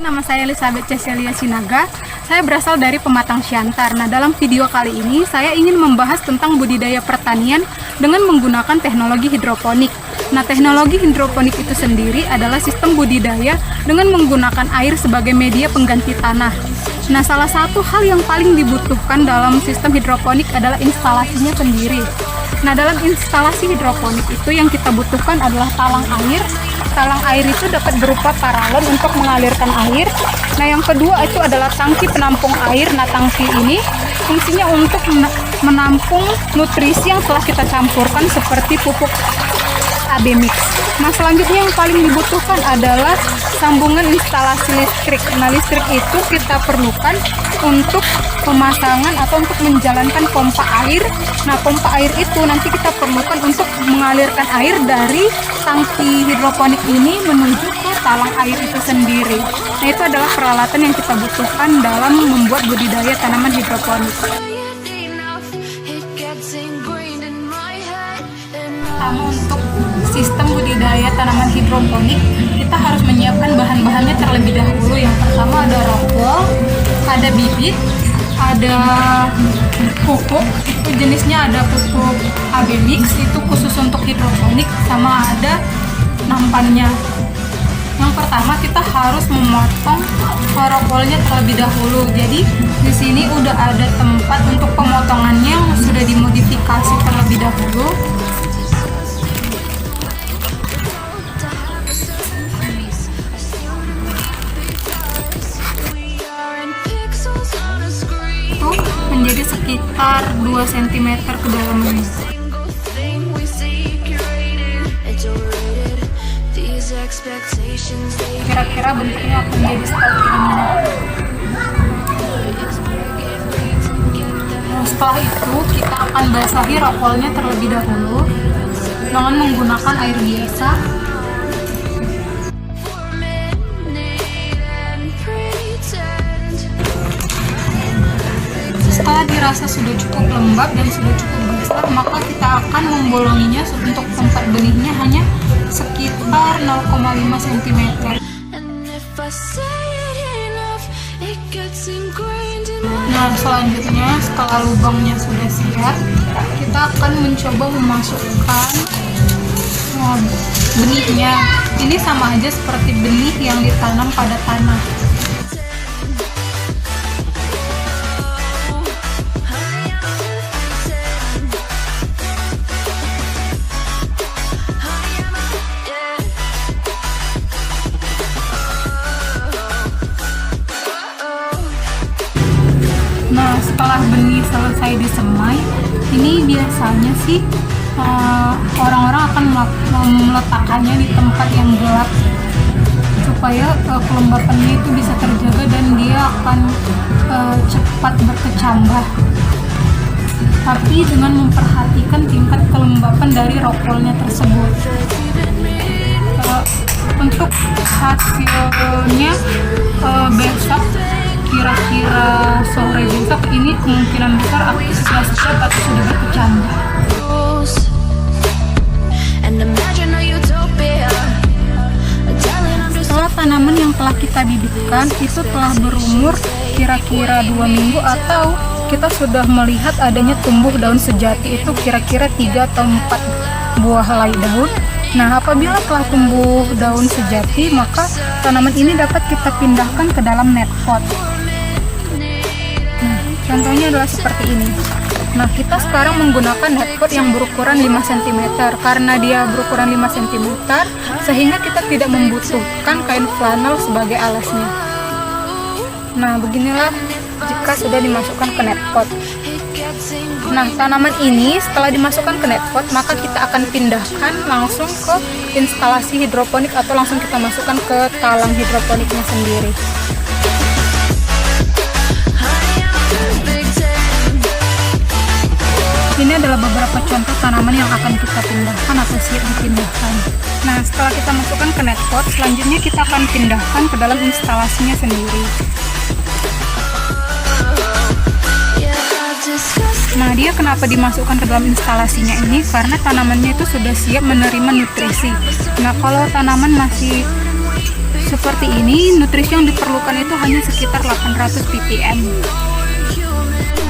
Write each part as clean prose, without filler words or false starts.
Nama saya Elizabeth Cecilia Sinaga. Saya berasal dari Pematang Siantar. Nah, dalam video kali ini saya ingin membahas tentang budidaya pertanian dengan menggunakan teknologi hidroponik. Nah, teknologi hidroponik itu sendiri adalah sistem budidaya dengan menggunakan air sebagai media pengganti tanah. Nah, salah satu hal yang paling dibutuhkan dalam sistem hidroponik adalah instalasinya sendiri. Nah, dalam instalasi hidroponik itu yang kita butuhkan adalah talang air. Talang air itu dapat berupa paralon untuk mengalirkan air. Nah, yang kedua itu adalah tangki penampung air. Nah, tangki ini fungsinya untuk menampung nutrisi yang telah kita campurkan seperti pupuk AB mix. Nah, selanjutnya yang paling dibutuhkan adalah sambungan instalasi listrik. Nah, listrik itu kita perlukan untuk pemasangan atau untuk menjalankan pompa air. Nah, pompa air itu nanti kita perlukan untuk mengalirkan air dari tangki hidroponik ini menuju ke talang air itu sendiri. Nah, itu adalah peralatan yang kita butuhkan dalam membuat budidaya tanaman hidroponik. Pertama, untuk sistem budidaya tanaman hidroponik, kita harus menyiapkan bahan-bahannya terlebih dahulu. Yang pertama ada rockwool, ada bibit, ada pupuk, itu jenisnya ada pupuk AB mix, itu khusus untuk hidroponik, sama ada nampannya. Yang pertama kita harus memotong rockwoolnya terlebih dahulu. Jadi di sini udah ada tempat untuk pemotongannya yang sudah dimodifikasi terlebih dahulu. Menjadi sekitar 2 cm kedalamannya. Kira-kira bentuknya akan menjadi seperti ini. Nah, setelah itu kita akan basahi rockwoolnya terlebih dahulu dengan menggunakan air biasa. Setelah dirasa sudah cukup lembab dan sudah cukup basah, maka kita akan membolonginya untuk tempat benihnya hanya sekitar 0,5 cm. Nah, selanjutnya setelah lubangnya sudah siap, kita akan mencoba memasukkan benihnya. Ini sama aja seperti benih yang ditanam pada tanah. Nah, setelah benih selesai disemai, ini biasanya sih orang-orang akan meletakkannya di tempat yang gelap supaya kelembapannya itu bisa terjaga dan dia akan cepat berkecambah. Tapi dengan memperhatikan tingkat kelembapan dari rockwoolnya tersebut. Untuk hasilnya besok, kira-kira sore besok ini kemungkinan besar sudah siap atau sudah berkecambah. Setelah tanaman yang telah kita bibitkan itu telah berumur kira-kira 2 minggu atau kita sudah melihat adanya tumbuh daun sejati, itu kira-kira 3 atau 4 buah helai daun. Nah, apabila telah tumbuh daun sejati, maka tanaman ini dapat kita pindahkan ke dalam net pot. Nah, contohnya adalah seperti ini. Nah, kita sekarang menggunakan net pot yang berukuran 5 cm. Karena dia berukuran 5 cm, sehingga kita tidak membutuhkan kain flanel sebagai alasnya. Nah, beginilah jika sudah dimasukkan ke net pot. Nah, tanaman ini setelah dimasukkan ke net pot, maka kita akan pindahkan langsung ke instalasi hidroponik atau langsung kita masukkan ke talang hidroponiknya sendiri. Ini adalah beberapa contoh tanaman yang akan kita pindahkan atau siap dipindahkan. Nah, setelah kita masukkan ke net pot, selanjutnya kita akan pindahkan ke dalam instalasinya sendiri. Nah, dia kenapa dimasukkan ke dalam instalasinya ini? Karena tanamannya itu sudah siap menerima nutrisi. Nah, kalau tanaman masih seperti ini, nutrisi yang diperlukan itu hanya sekitar 800 ppm.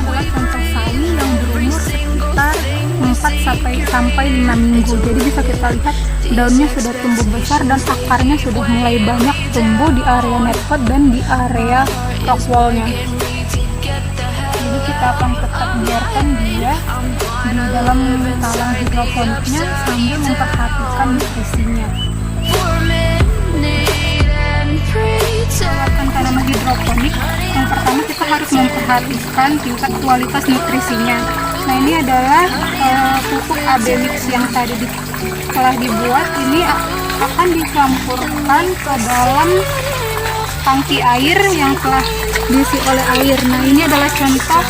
Adalah contoh sawi yang berumur sekitar 4 sampai 5 minggu. Jadi bisa kita lihat daunnya sudah tumbuh besar dan akarnya sudah mulai banyak tumbuh di area netpot dan di area rock wall-nya. Jadi kita akan tetap biarkan dia di dalam talang hidroponiknya sambil memperhatikan nutrisinya. Menggunakan tanaman hidroponik, yang pertama kita harus memperhatikan tingkat kualitas nutrisinya. Nah, ini adalah pupuk AB mix yang tadi telah dibuat. Ini akan dicampurkan ke dalam tangki air yang telah diisi oleh air. Nah, ini adalah contoh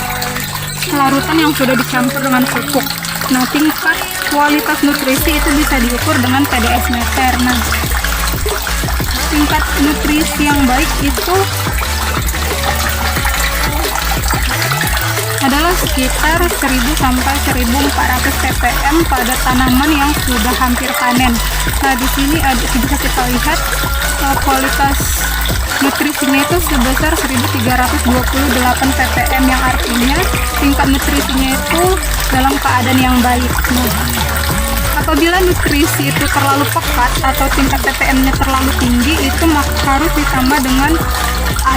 larutan yang sudah dicampur dengan pupuk. Nah, tingkat kualitas nutrisi itu bisa diukur dengan TDS meter. Nah, tingkat nutrisi yang baik itu adalah sekitar 1000 sampai 1400 ppm pada tanaman yang sudah hampir panen. Nah, di sini bisa kita lihat kualitas nutrisinya itu sebesar 1328 ppm, yang artinya tingkat nutrisinya itu dalam keadaan yang baik. Nah, apabila nutrisi itu terlalu pekat atau tingkat ppm-nya terlalu tinggi, itu harus ditambah dengan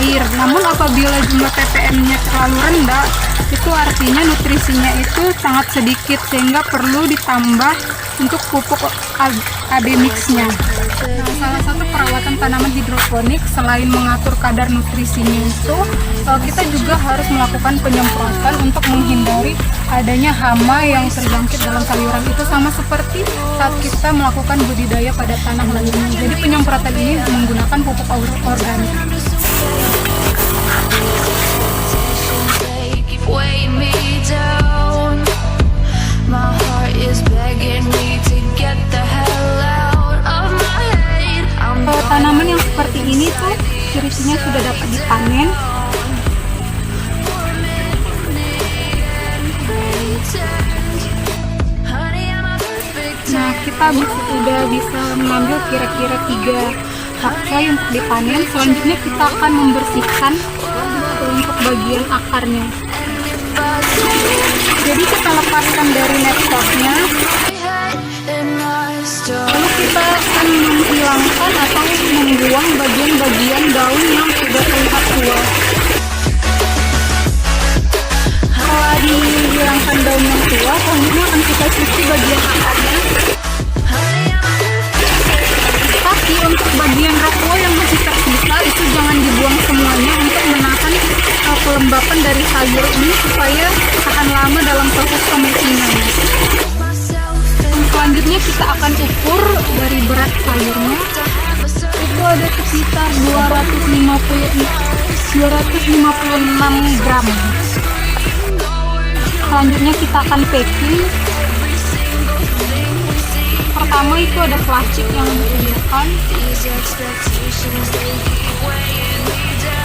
air. Namun apabila jumlah ppm-nya terlalu rendah, itu artinya nutrisinya itu sangat sedikit sehingga perlu ditambah untuk pupuk AB mix-nya. Nah, salah satu perawatan tanaman hidroponik selain mengatur kadar nutrisinya itu, kita juga harus melakukan penyemprotan untuk menghindari adanya hama yang terjangkit dalam sayuran. Itu sama seperti saat kita melakukan budidaya pada tanah lainnya. Jadi penyemprotan ini menggunakan pupuk organik. Tanaman yang seperti ini tuh ciri-cirinya sudah dapat dipanen. Nah, kita sudah bisa mengambil kira-kira 3 pakcoy untuk dipanen. Selanjutnya kita akan membersihkan untuk bagian akarnya. Jadi kita lepaskan dari netpotnya, lalu kita akan menghilangkan atau membuang bagian-bagian daun yang sudah terlihat tua. Setelah dihilangkan daun yang tua, selanjutnya akan kita cuci bagian akarnya. Tapi untuk bagian rockwool yang masih tersisa itu jangan dibuang semuanya untuk menahan kelembapan dari sayur ini supaya tahan lama dalam proses pemacingan. Selanjutnya kita akan ukur dari berat sayurnya. Itu ada sekitar 256 gram. Selanjutnya kita akan packing. Pertama itu ada plastik yang disediakan,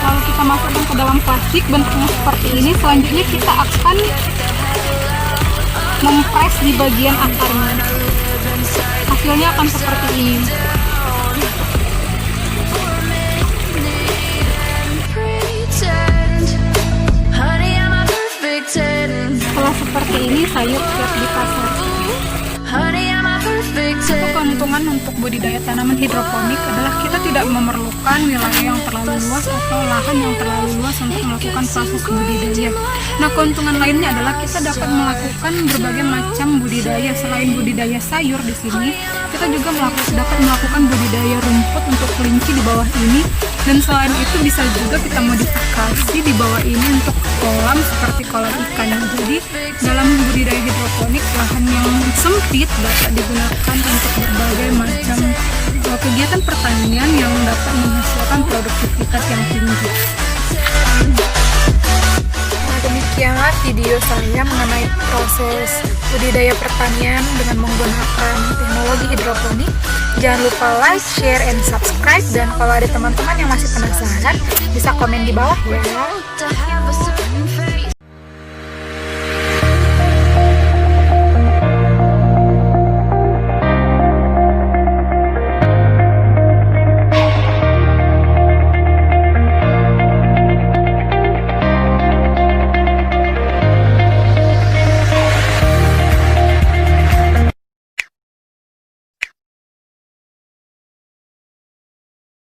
lalu kita masukkan ke dalam plastik, bentuknya seperti ini. Selanjutnya kita akan mempres di bagian akarnya. Hasilnya akan seperti ini. Setelah seperti ini, sayur siap dipasar. Satu keuntungan untuk budidaya tanaman hidroponik adalah kita tidak memerlukan wilayah yang terlalu luas atau lahan yang terlalu luas untuk melakukan proses budidaya. Nah, keuntungan lainnya adalah kita dapat melakukan berbagai macam budidaya. Selain budidaya sayur di sini, kita juga dapat melakukan budidaya rumput untuk kelinci di bawah ini. Dan selain itu bisa juga kita modifikasi di bawah ini untuk kolam seperti kolam ikan. Jadi dalam budidaya hidroponik, lahan yang sempit dapat digunakan untuk berbagai macam kegiatan pertanian yang dapat menghasilkan produktivitas yang tinggi. Nah, demikianlah video saya mengenai proses budidaya pertanian dengan menggunakan teknologi hidroponik. Jangan lupa like, share, and subscribe. Dan kalau ada teman-teman yang masih penasaran, bisa komen di bawah ya.